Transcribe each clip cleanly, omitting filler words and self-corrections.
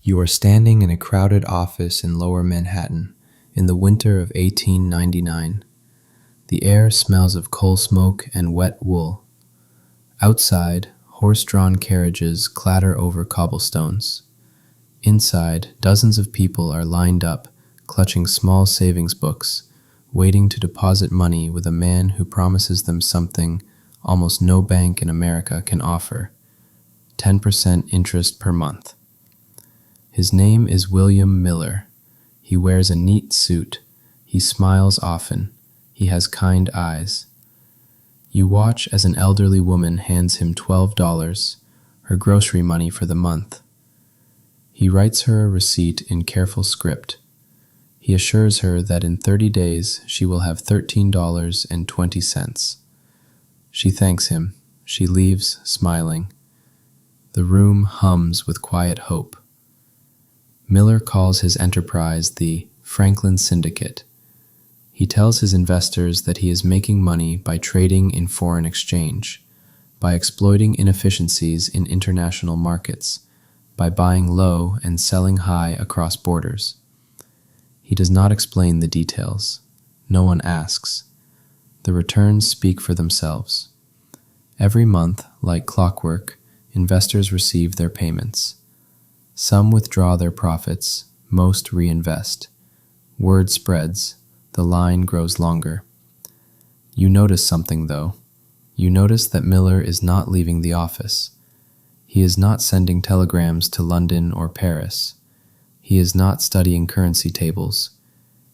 You are standing in a crowded office in Lower Manhattan in the winter of 1899. The air smells of coal smoke and wet wool. Outside, horse-drawn carriages clatter over cobblestones. Inside, dozens of people are lined up, clutching small savings books, waiting to deposit money with a man who promises them something almost no bank in America can offer: 10% interest per month. His name is William Miller. He wears a neat suit. He smiles often. He has kind eyes. You watch as an elderly woman hands him $12, her grocery money for the month. He writes her a receipt in careful script. He assures her that in 30 days she will have $13.20. She thanks him. She leaves, smiling. The room hums with quiet hope. Miller calls his enterprise the Franklin Syndicate. He tells his investors that he is making money by trading in foreign exchange, by exploiting inefficiencies in international markets, by buying low and selling high across borders. He does not explain the details. No one asks. The returns speak for themselves. Every month, like clockwork, investors receive their payments. Some withdraw their profits, most reinvest. Word spreads. The line grows longer. You notice something, though. You notice that Miller is not leaving the office. He is not sending telegrams to London or Paris. He is not studying currency tables.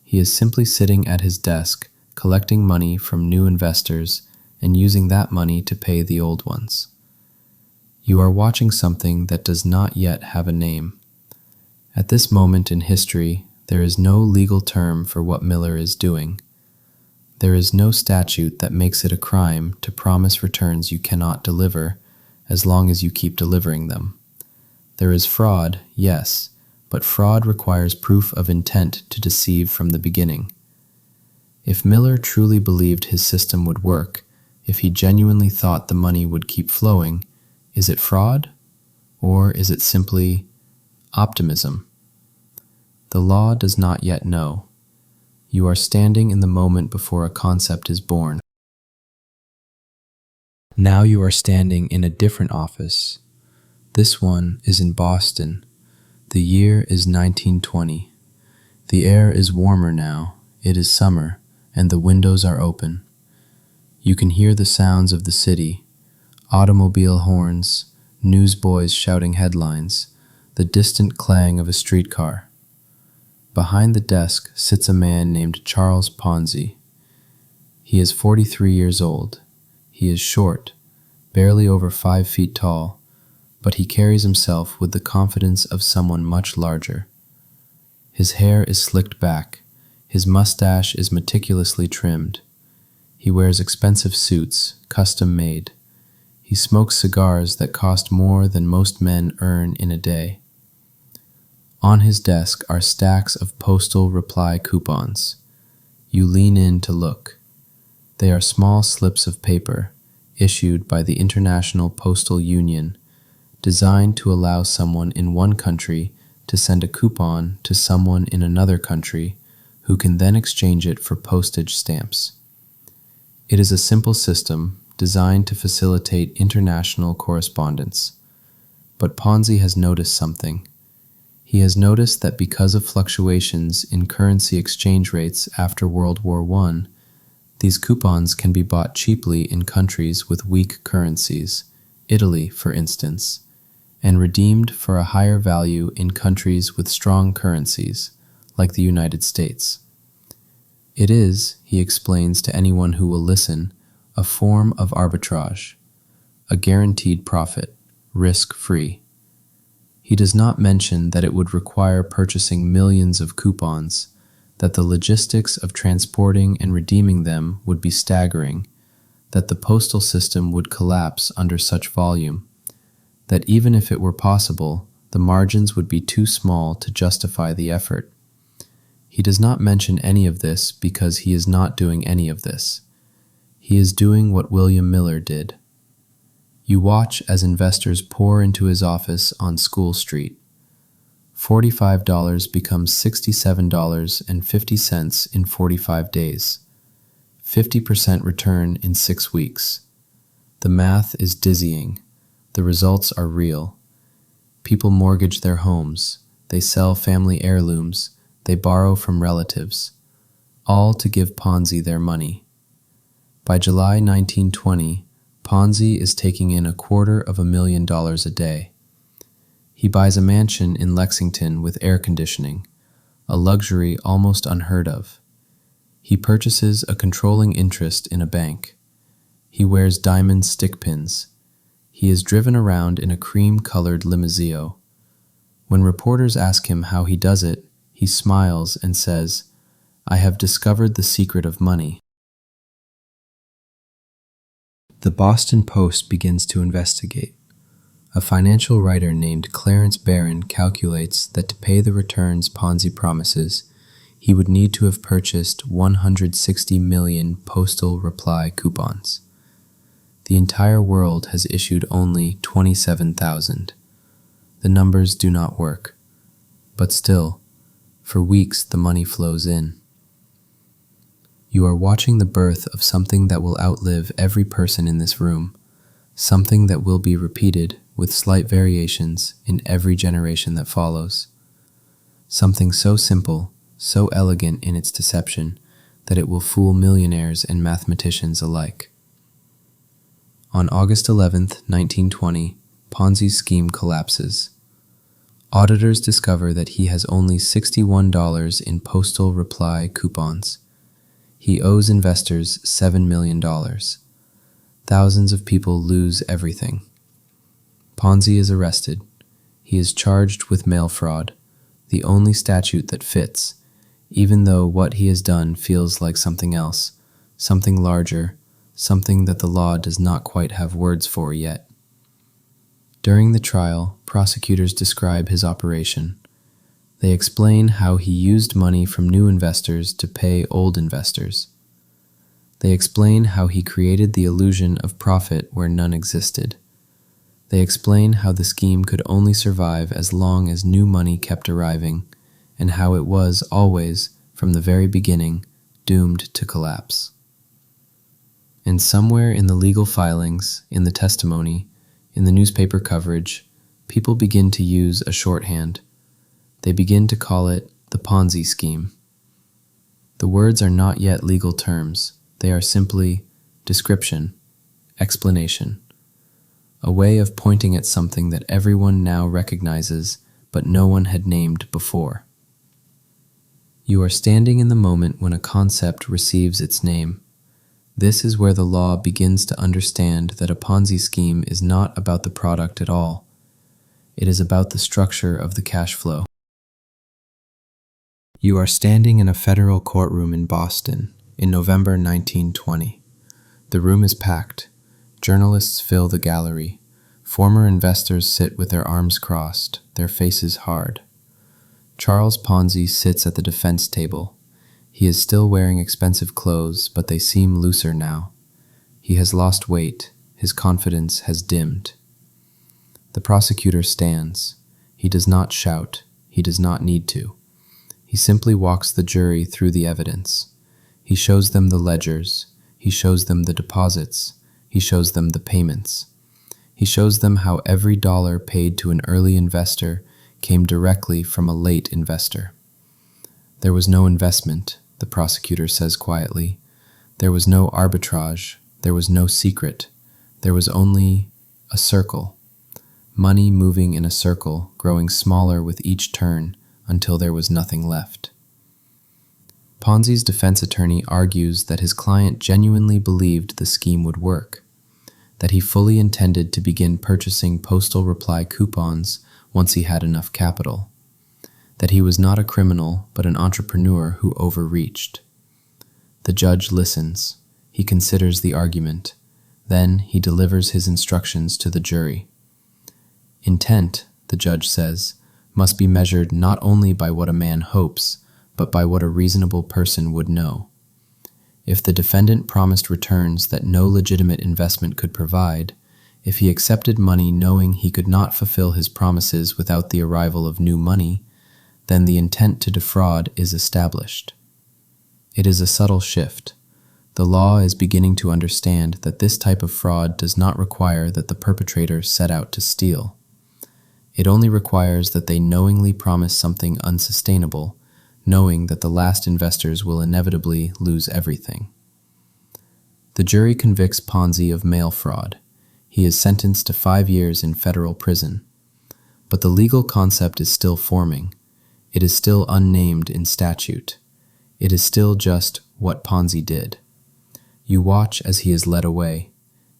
He is simply sitting at his desk, collecting money from new investors and using that money to pay the old ones. You are watching something that does not yet have a name. At this moment in history, there is no legal term for what Miller is doing. There is no statute that makes it a crime to promise returns you cannot deliver, as long as you keep delivering them. There is fraud, yes, but fraud requires proof of intent to deceive from the beginning. If Miller truly believed his system would work, if he genuinely thought the money would keep flowing, is it fraud? Or is it simply optimism? The law does not yet know. You are standing in the moment before a concept is born. Now you are standing in a different office. This one is in Boston. The year is 1920. The air is warmer now. It is summer, and the windows are open. You can hear the sounds of the city: automobile horns, newsboys shouting headlines, the distant clang of a streetcar. Behind the desk sits a man named Charles Ponzi. He is 43 years old. He is short, barely over 5 feet tall, but he carries himself with the confidence of someone much larger. His hair is slicked back. His mustache is meticulously trimmed. He wears expensive suits, custom made. He smokes cigars that cost more than most men earn in a day. On his desk are stacks of postal reply coupons. You lean in to look. They are small slips of paper, issued by the International Postal Union, designed to allow someone in one country to send a coupon to someone in another country who can then exchange it for postage stamps. It is a simple system designed to facilitate international correspondence. But Ponzi has noticed something. He has noticed that because of fluctuations in currency exchange rates after World War I, these coupons can be bought cheaply in countries with weak currencies, Italy, for instance, and redeemed for a higher value in countries with strong currencies, like the United States. It is, he explains to anyone who will listen, a form of arbitrage, a guaranteed profit, risk-free. He does not mention that it would require purchasing millions of coupons, that the logistics of transporting and redeeming them would be staggering, that the postal system would collapse under such volume, that even if it were possible, the margins would be too small to justify the effort. He does not mention any of this because he is not doing any of this. He is doing what William Miller did. You watch as investors pour into his office on School Street. $45 becomes $67.50 in 45 days. 50% return in 6 weeks. The math is dizzying. The results are real. People mortgage their homes. They sell family heirlooms. They borrow from relatives. All to give Ponzi their money. By July 1920, Ponzi is taking in $250,000 a day. He buys a mansion in Lexington with air conditioning, a luxury almost unheard of. He purchases a controlling interest in a bank. He wears diamond stick pins. He is driven around in a cream-colored limousine. When reporters ask him how he does it, he smiles and says, "I have discovered the secret of money." The Boston Post begins to investigate. A financial writer named Clarence Barron calculates that to pay the returns Ponzi promises, he would need to have purchased 160 million postal reply coupons. The entire world has issued only 27,000. The numbers do not work. But still, for weeks the money flows in. You are watching the birth of something that will outlive every person in this room, something that will be repeated with slight variations in every generation that follows. Something so simple, so elegant in its deception, that it will fool millionaires and mathematicians alike. On August 11, 1920, Ponzi's scheme collapses. Auditors discover that he has only $61 in postal reply coupons. He owes investors $7 million. Thousands of people lose everything. Ponzi is arrested. He is charged with mail fraud, the only statute that fits, even though what he has done feels like something else, something larger, something that the law does not quite have words for yet. During the trial, prosecutors describe his operation. They explain how he used money from new investors to pay old investors. They explain how he created the illusion of profit where none existed. They explain how the scheme could only survive as long as new money kept arriving, and how it was always, from the very beginning, doomed to collapse. And somewhere in the legal filings, in the testimony, in the newspaper coverage, people begin to use a shorthand. They begin to call it the Ponzi scheme. The words are not yet legal terms. They are simply description, explanation, a way of pointing at something that everyone now recognizes but no one had named before. You are standing in the moment when a concept receives its name. This is where the law begins to understand that a Ponzi scheme is not about the product at all. It is about the structure of the cash flow. You are standing in a federal courtroom in Boston in November 1920. The room is packed. Journalists fill the gallery. Former investors sit with their arms crossed, their faces hard. Charles Ponzi sits at the defense table. He is still wearing expensive clothes, but they seem looser now. He has lost weight. His confidence has dimmed. The prosecutor stands. He does not shout. He does not need to. He simply walks the jury through the evidence. He shows them the ledgers. He shows them the deposits. He shows them the payments. He shows them how every dollar paid to an early investor came directly from a late investor. There was no investment, the prosecutor says quietly. There was no arbitrage. There was no secret. There was only a circle. Money moving in a circle, growing smaller with each turn until there was nothing left. Ponzi's defense attorney argues that his client genuinely believed the scheme would work, that he fully intended to begin purchasing postal reply coupons once he had enough capital, that he was not a criminal but an entrepreneur who overreached. The judge listens. He considers the argument. Then he delivers his instructions to the jury. Intent, the judge says, must be measured not only by what a man hopes, but by what a reasonable person would know. If the defendant promised returns that no legitimate investment could provide, if he accepted money knowing he could not fulfill his promises without the arrival of new money, then the intent to defraud is established. It is a subtle shift. The law is beginning to understand that this type of fraud does not require that the perpetrator set out to steal. It only requires that they knowingly promise something unsustainable, knowing that the last investors will inevitably lose everything. The jury convicts Ponzi of mail fraud. He is sentenced to 5 years in federal prison. But the legal concept is still forming. It is still unnamed in statute. It is still just what Ponzi did. You watch as he is led away.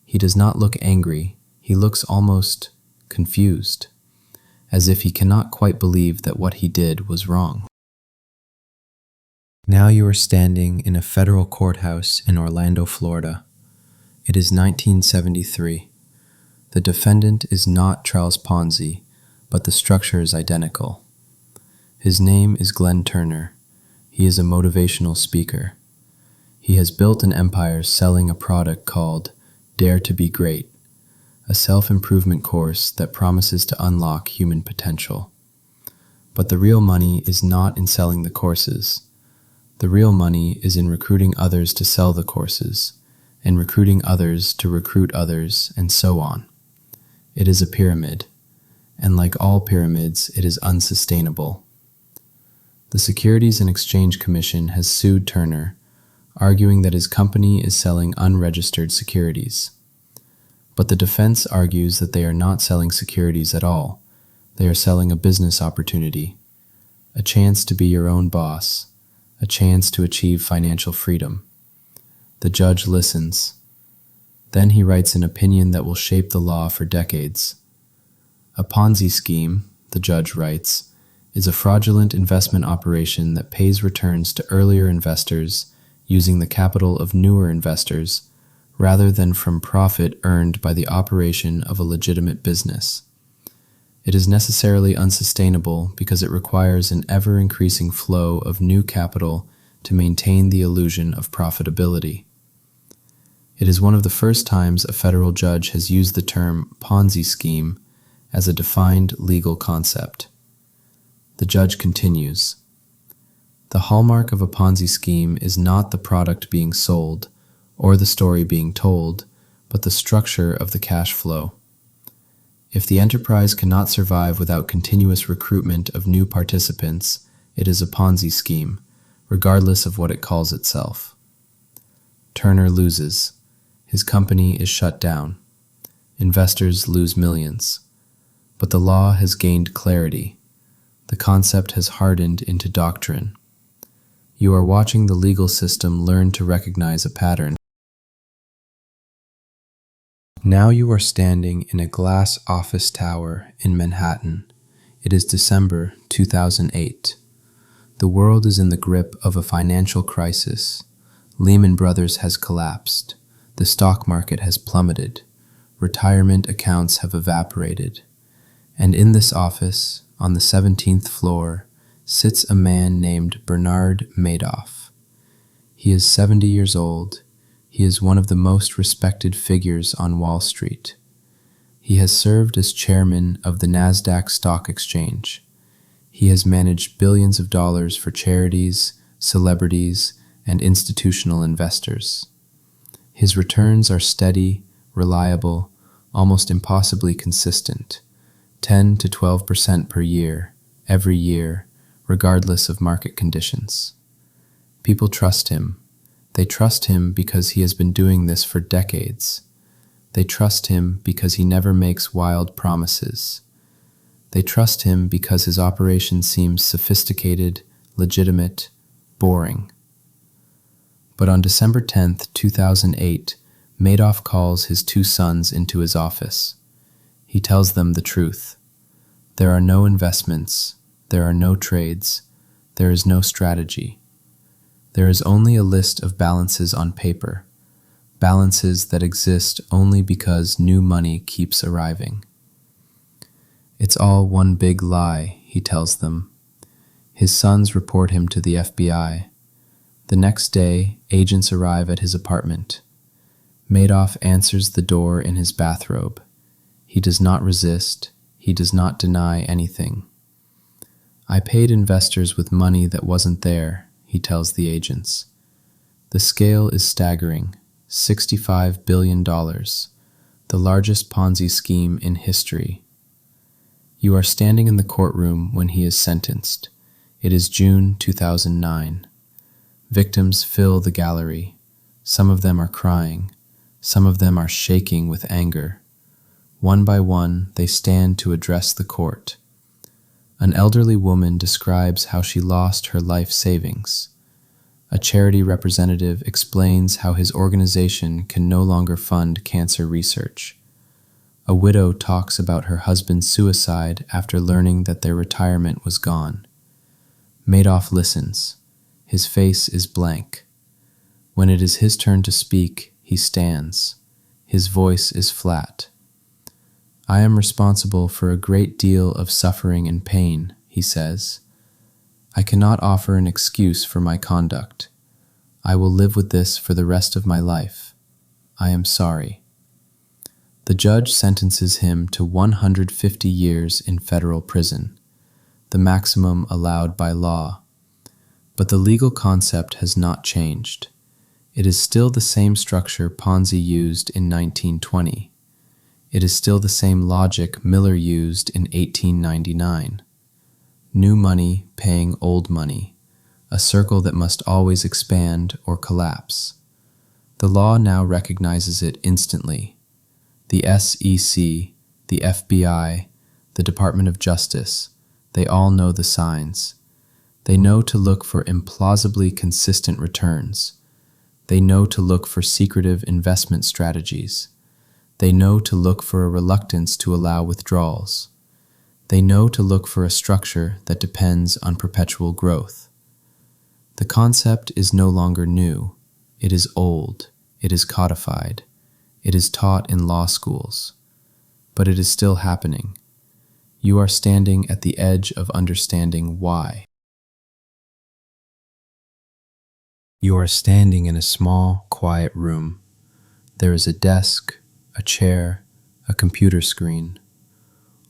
He does not look angry. He looks almost confused, as if he cannot quite believe that what he did was wrong. Now you are standing in a federal courthouse in Orlando, Florida. It is 1973. The defendant is not Charles Ponzi, but the structure is identical. His name is Glenn Turner. He is a motivational speaker. He has built an empire selling a product called Dare to Be Great, a self-improvement course that promises to unlock human potential. But the real money is not in selling the courses. The real money is in recruiting others to sell the courses, and recruiting others to recruit others, and so on. It is a pyramid, and like all pyramids, it is unsustainable. The Securities and Exchange Commission has sued Turner, arguing that his company is selling unregistered securities. But the defense argues that they are not selling securities at all. They are selling a business opportunity, a chance to be your own boss, a chance to achieve financial freedom. The judge listens. Then he writes an opinion that will shape the law for decades. A Ponzi scheme, the judge writes, is a fraudulent investment operation that pays returns to earlier investors using the capital of newer investors rather than from profit earned by the operation of a legitimate business. It is necessarily unsustainable because it requires an ever-increasing flow of new capital to maintain the illusion of profitability. It is one of the first times a federal judge has used the term Ponzi scheme as a defined legal concept. The judge continues, "The hallmark of a Ponzi scheme is not the product being sold or the story being told, but the structure of the cash flow. If the enterprise cannot survive without continuous recruitment of new participants, it is a Ponzi scheme, regardless of what it calls itself." Turner loses. His company is shut down. Investors lose millions. But the law has gained clarity. The concept has hardened into doctrine. You are watching the legal system learn to recognize a pattern. Now you are standing in a glass office tower in Manhattan. It is December 2008. The world is in the grip of a financial crisis. Lehman Brothers has collapsed. The stock market has plummeted. Retirement accounts have evaporated. And in this office, on the 17th floor, sits a man named Bernard Madoff. He is 70 years old. He is one of the most respected figures on Wall Street. He has served as chairman of the Nasdaq Stock Exchange. He has managed billions of dollars for charities, celebrities, and institutional investors. His returns are steady, reliable, almost impossibly consistent, 10 to 12% per year, every year, regardless of market conditions. People trust him. They trust him because he has been doing this for decades. They trust him because he never makes wild promises. They trust him because his operation seems sophisticated, legitimate, boring. But on December 10th, 2008, Madoff calls his 2 sons into his office. He tells them the truth. There are no investments. There are no trades. There is no strategy. There is only a list of balances on paper, balances that exist only because new money keeps arriving. It's all one big lie, he tells them. His sons report him to the FBI. The next day, agents arrive at his apartment. Madoff answers the door in his bathrobe. He does not resist. He does not deny anything. I paid investors with money that wasn't there, he tells the agents. The scale is staggering, $65 billion, the largest Ponzi scheme in history. You are standing in the courtroom when he is sentenced. It is June 2009. Victims fill the gallery. Some of them are crying. Some of them are shaking with anger. One by one, they stand to address the court. An elderly woman describes how she lost her life savings. A charity representative explains how his organization can no longer fund cancer research. A widow talks about her husband's suicide after learning that their retirement was gone. Madoff listens. His face is blank. When it is his turn to speak, he stands. His voice is flat. I am responsible for a great deal of suffering and pain, he says. I cannot offer an excuse for my conduct. I will live with this for the rest of my life. I am sorry. The judge sentences him to 150 years in federal prison, the maximum allowed by law. But the legal concept has not changed. It is still the same structure Ponzi used in 1920. It is still the same logic Miller used in 1899. New money paying old money, a circle that must always expand or collapse. The law now recognizes it instantly. The SEC, the FBI, the Department of Justice, they all know the signs. They know to look for implausibly consistent returns. They know to look for secretive investment strategies. They know to look for a reluctance to allow withdrawals. They know to look for a structure that depends on perpetual growth. The concept is no longer new. It is old. It is codified. It is taught in law schools. But it is still happening. You are standing at the edge of understanding why. You are standing in a small, quiet room. There is a desk, a chair, a computer screen.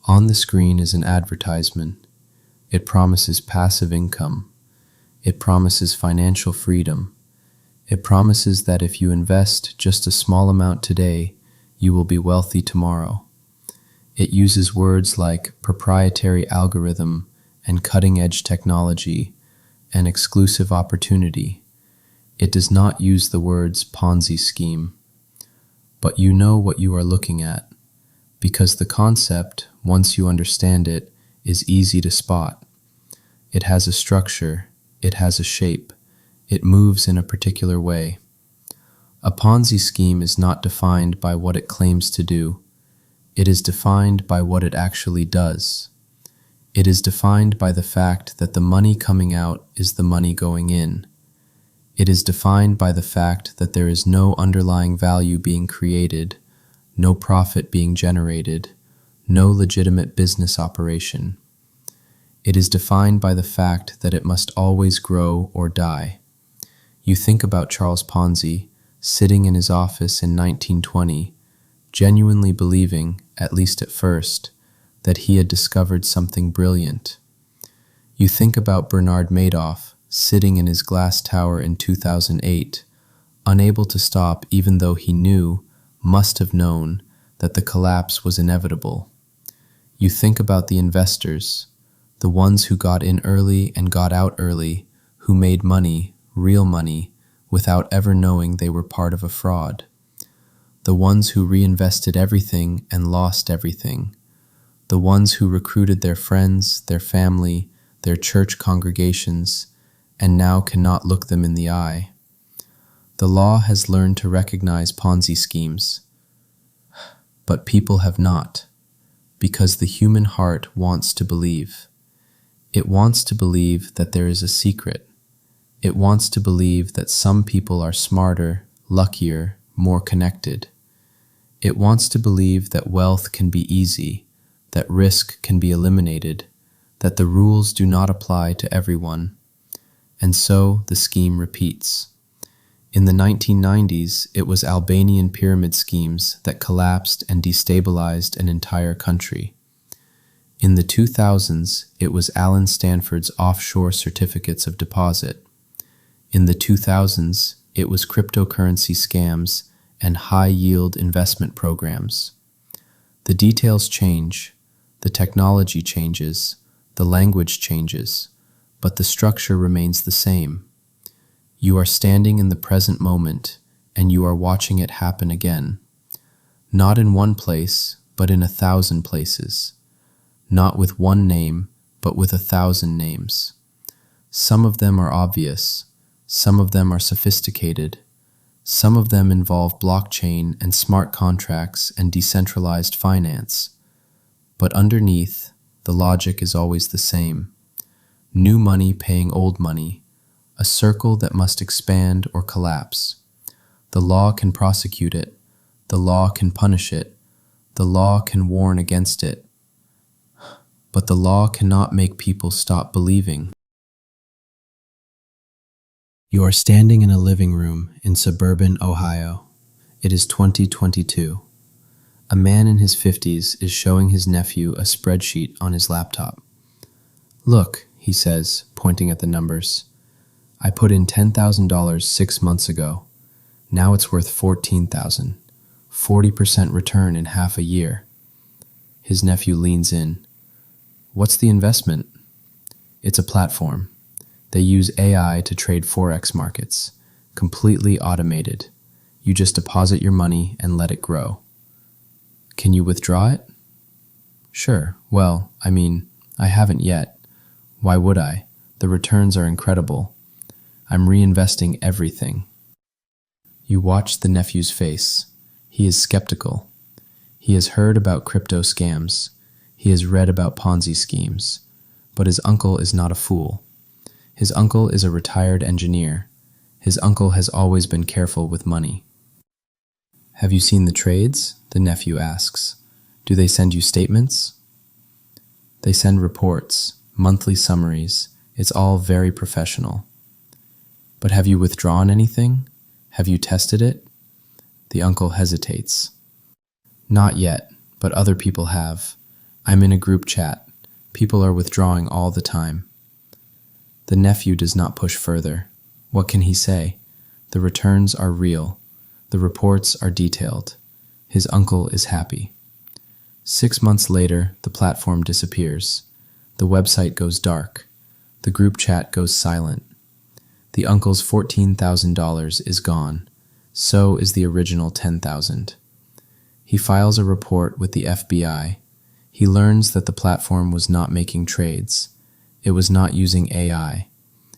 On the screen is an advertisement. It promises passive income. It promises financial freedom. It promises that if you invest just a small amount today, you will be wealthy tomorrow. It uses words like proprietary algorithm and cutting-edge technology and exclusive opportunity. It does not use the words Ponzi scheme. But you know what you are looking at, because the concept, once you understand it, is easy to spot. It has a structure, it has a shape, it moves in a particular way. A Ponzi scheme is not defined by what it claims to do. It is defined by what it actually does. It is defined by the fact that the money coming out is the money going in. It is defined by the fact that there is no underlying value being created, no profit being generated, no legitimate business operation. It is defined by the fact that it must always grow or die. You think about Charles Ponzi, sitting in his office in 1920, genuinely believing, at least at first, that he had discovered something brilliant. You think about Bernard Madoff, sitting in his glass tower in 2008, unable to stop even though he knew, must have known, that the collapse was inevitable. You think about the investors, the ones who got in early and got out early, who made money, real money, without ever knowing they were part of a fraud. The ones who reinvested everything and lost everything. The ones who recruited their friends, their family, their church congregations, and now cannot look them in the eye. The law has learned to recognize Ponzi schemes, but people have not, because the human heart wants to believe. It wants to believe that there is a secret. It wants to believe that some people are smarter, luckier, more connected. It wants to believe that wealth can be easy, that risk can be eliminated, that the rules do not apply to everyone. And so the scheme repeats. In the 1990s, it was Albanian pyramid schemes that collapsed and destabilized an entire country. In the 2000s, it was Alan Stanford's offshore certificates of deposit. In the 2000s, it was cryptocurrency scams and high-yield investment programs. The details change, the technology changes, the language changes, but the structure remains the same. You are standing in the present moment, and you are watching it happen again. Not in one place, but in 1,000 places. Not with one name, but with 1,000 names. Some of them are obvious, some of them are sophisticated, some of them involve blockchain and smart contracts and decentralized finance. But underneath, the logic is always the same. New money paying old money, a circle that must expand or collapse. The law can prosecute it, the law can punish it, the law can warn against it. But the law cannot make people stop believing. You are standing in a living room in suburban Ohio. It is 2022. A man in his 50s is showing his nephew a spreadsheet on his laptop. "Look," he says, pointing at the numbers. "I put in $10,000 6 months ago. Now it's worth $14,000. 40% return in half a year." His nephew leans in. "What's the investment?" "It's a platform. They use AI to trade Forex markets. Completely automated. You just deposit your money and let it grow." "Can you withdraw it?" "Sure. Well, I haven't yet. Why would I? The returns are incredible. I'm reinvesting everything." You watch the nephew's face. He is skeptical. He has heard about crypto scams. He has read about Ponzi schemes. But his uncle is not a fool. His uncle is a retired engineer. His uncle has always been careful with money. "Have you seen the trades?" the nephew asks. "Do they send you statements?" "They send reports, monthly summaries. It's all very professional." "But have you withdrawn anything? Have you tested it?" The uncle hesitates. "Not yet, but other people have. I'm in a group chat. People are withdrawing all the time." The nephew does not push further. What can he say? The returns are real. The reports are detailed. His uncle is happy. 6 months later, the platform disappears. The website goes dark. The group chat goes silent. The uncle's $14,000 is gone. So is the original $10,000. He files a report with the FBI. He learns that the platform was not making trades. It was not using AI.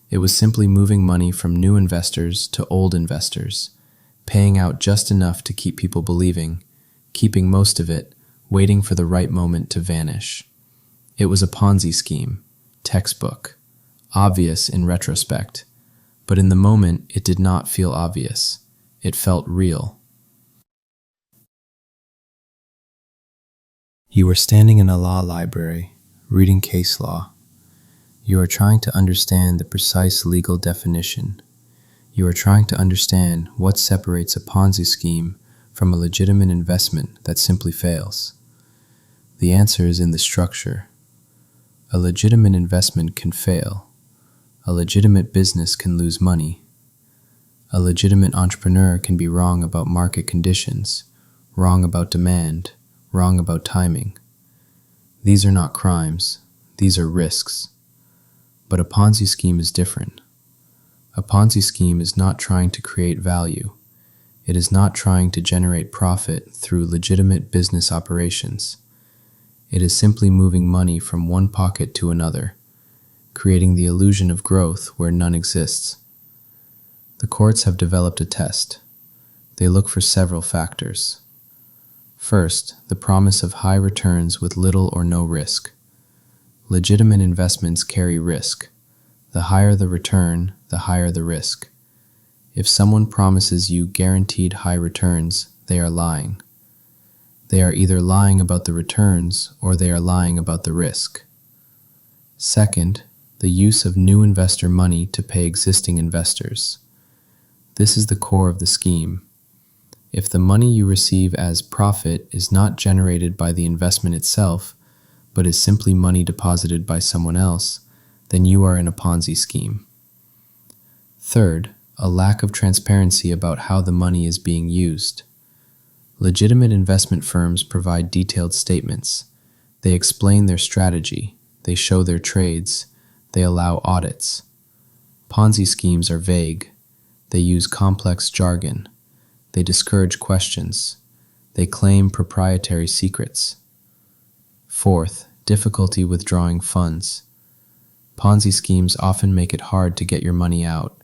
It was simply moving money from new investors to old investors, paying out just enough to keep people believing, keeping most of it, waiting for the right moment to vanish. It was a Ponzi scheme, textbook, obvious in retrospect, but in the moment it did not feel obvious. It felt real. You are standing in a law library, reading case law. You are trying to understand the precise legal definition. You are trying to understand what separates a Ponzi scheme from a legitimate investment that simply fails. The answer is in the structure. A legitimate investment can fail. A legitimate business can lose money. A legitimate entrepreneur can be wrong about market conditions, wrong about demand, wrong about timing. These are not crimes. These are risks. But a Ponzi scheme is different. A Ponzi scheme is not trying to create value. It is not trying to generate profit through legitimate business operations. It is simply moving money from one pocket to another, creating the illusion of growth where none exists. The courts have developed a test. They look for several factors. First, the promise of high returns with little or no risk. Legitimate investments carry risk. The higher the return, the higher the risk. If someone promises you guaranteed high returns, they are lying. They are either lying about the returns or they are lying about the risk. Second, the use of new investor money to pay existing investors. This is the core of the scheme. If the money you receive as profit is not generated by the investment itself, but is simply money deposited by someone else, then you are in a Ponzi scheme. Third, a lack of transparency about how the money is being used. Legitimate investment firms provide detailed statements. They explain their strategy, they show their trades, they allow audits. Ponzi schemes are vague. They use complex jargon. They discourage questions. They claim proprietary secrets. Fourth, difficulty withdrawing funds. Ponzi schemes often make it hard to get your money out.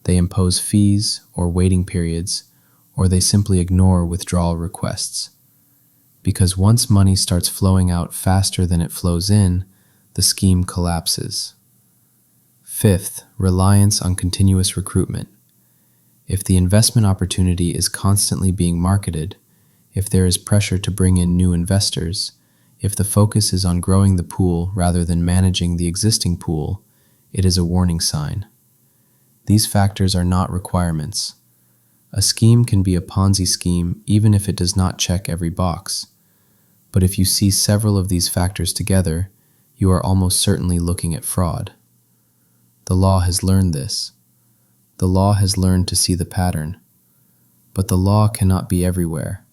They impose fees or waiting periods, or they simply ignore withdrawal requests. Because once money starts flowing out faster than it flows in, the scheme collapses. Fifth, reliance on continuous recruitment. If the investment opportunity is constantly being marketed, if there is pressure to bring in new investors, if the focus is on growing the pool rather than managing the existing pool, it is a warning sign. These factors are not requirements. A scheme can be a Ponzi scheme even if it does not check every box. But if you see several of these factors together, you are almost certainly looking at fraud. The law has learned this. The law has learned to see the pattern. But the law cannot be everywhere.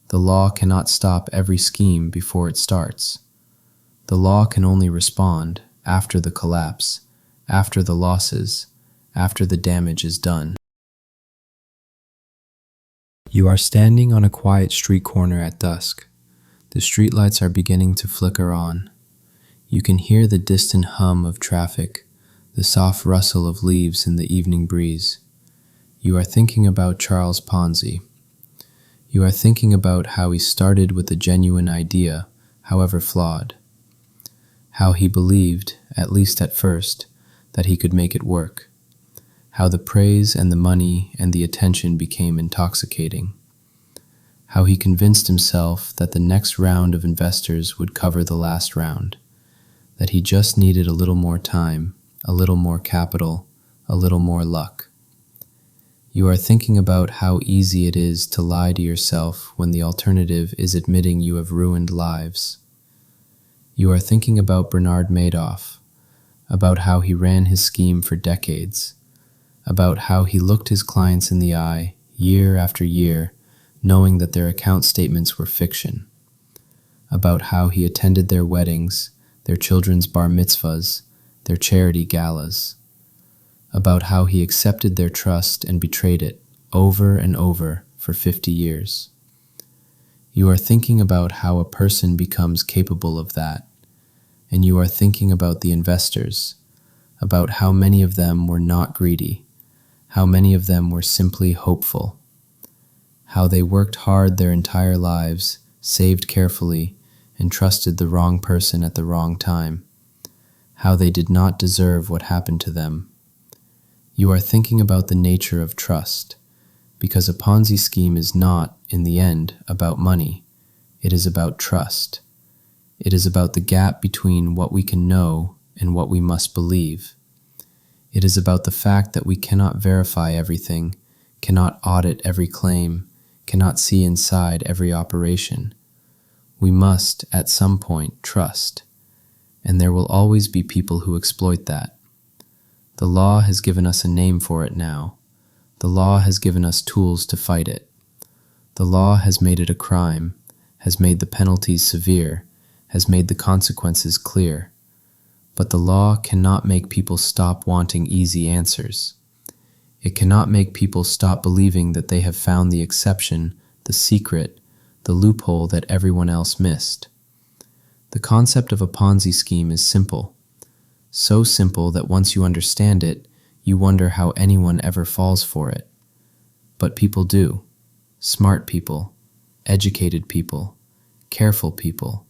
The law cannot stop every scheme before it starts. The law can only respond after the collapse, after the losses, after the damage is done. You are standing on a quiet street corner at dusk. The streetlights are beginning to flicker on. You can hear the distant hum of traffic, the soft rustle of leaves in the evening breeze. You are thinking about Charles Ponzi. You are thinking about how he started with a genuine idea, however flawed. How he believed, at least at first, that he could make it work. How the praise and the money and the attention became intoxicating. How he convinced himself that the next round of investors would cover the last round, that he just needed a little more time, a little more capital, a little more luck. You are thinking about how easy it is to lie to yourself when the alternative is admitting you have ruined lives. You are thinking about Bernard Madoff, about how he ran his scheme for decades, about how he looked his clients in the eye year after year, knowing that their account statements were fiction, about how he attended their weddings, their children's bar mitzvahs, their charity galas, about how he accepted their trust and betrayed it over and over for 50 years. You are thinking about how a person becomes capable of that, and you are thinking about the investors, about how many of them were not greedy, how many of them were simply hopeful, how they worked hard their entire lives, saved carefully, and trusted the wrong person at the wrong time, how they did not deserve what happened to them. You are thinking about the nature of trust, because a Ponzi scheme is not, in the end, about money. It is about trust. It is about the gap between what we can know and what we must believe. It is about the fact that we cannot verify everything, cannot audit every claim, cannot see inside every operation. We must, at some point, trust, and there will always be people who exploit that. The law has given us a name for it now. The law has given us tools to fight it. The law has made it a crime, has made the penalties severe, has made the consequences clear. But the law cannot make people stop wanting easy answers. It cannot make people stop believing that they have found the exception, the secret, the loophole that everyone else missed. The concept of a Ponzi scheme is simple. So simple that once you understand it, you wonder how anyone ever falls for it. But people do. Smart people, educated people, careful people.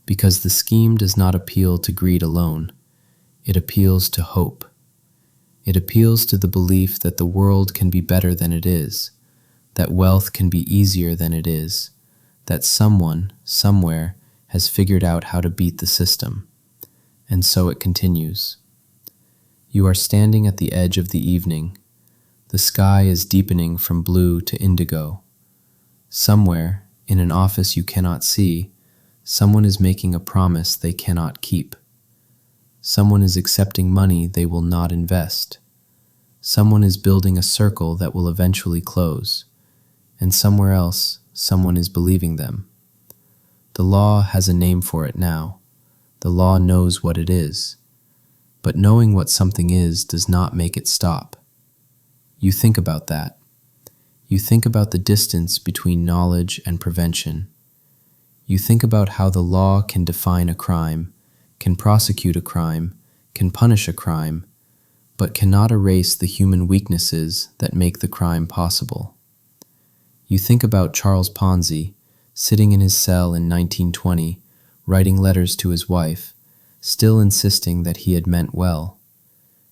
Because the scheme does not appeal to greed alone. It appeals to hope. It appeals to the belief that the world can be better than it is, that wealth can be easier than it is, that someone, somewhere, has figured out how to beat the system. And so it continues. You are standing at the edge of the evening. The sky is deepening from blue to indigo. Somewhere, in an office you cannot see, Someone is making a promise they cannot keep. Someone is accepting money they will not invest. Someone is building a circle that will eventually close. And somewhere else, someone is believing them. The law has a name for it now. The law knows what it is. But knowing what something is does not make it stop. You think about that. You think about the distance between knowledge and prevention. You think about how the law can define a crime, can prosecute a crime, can punish a crime, but cannot erase the human weaknesses that make the crime possible. You think about Charles Ponzi, sitting in his cell in 1920, writing letters to his wife, still insisting that he had meant well,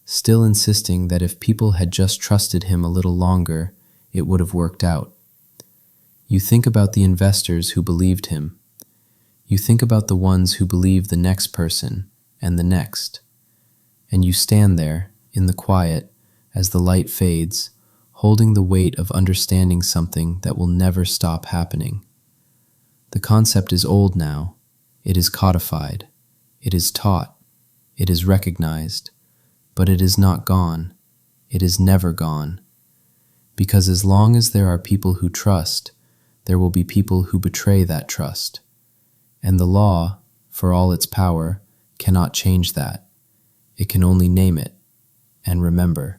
still insisting that if people had just trusted him a little longer, it would have worked out. You think about the investors who believed him. You think about the ones who believe the next person and the next. And you stand there, in the quiet, as the light fades, holding the weight of understanding something that will never stop happening. The concept is old now. It is codified. It is taught. It is recognized. But it is not gone. It is never gone. Because as long as there are people who trust, there will be people who betray that trust. And the law, for all its power, cannot change that. It can only name it and remember.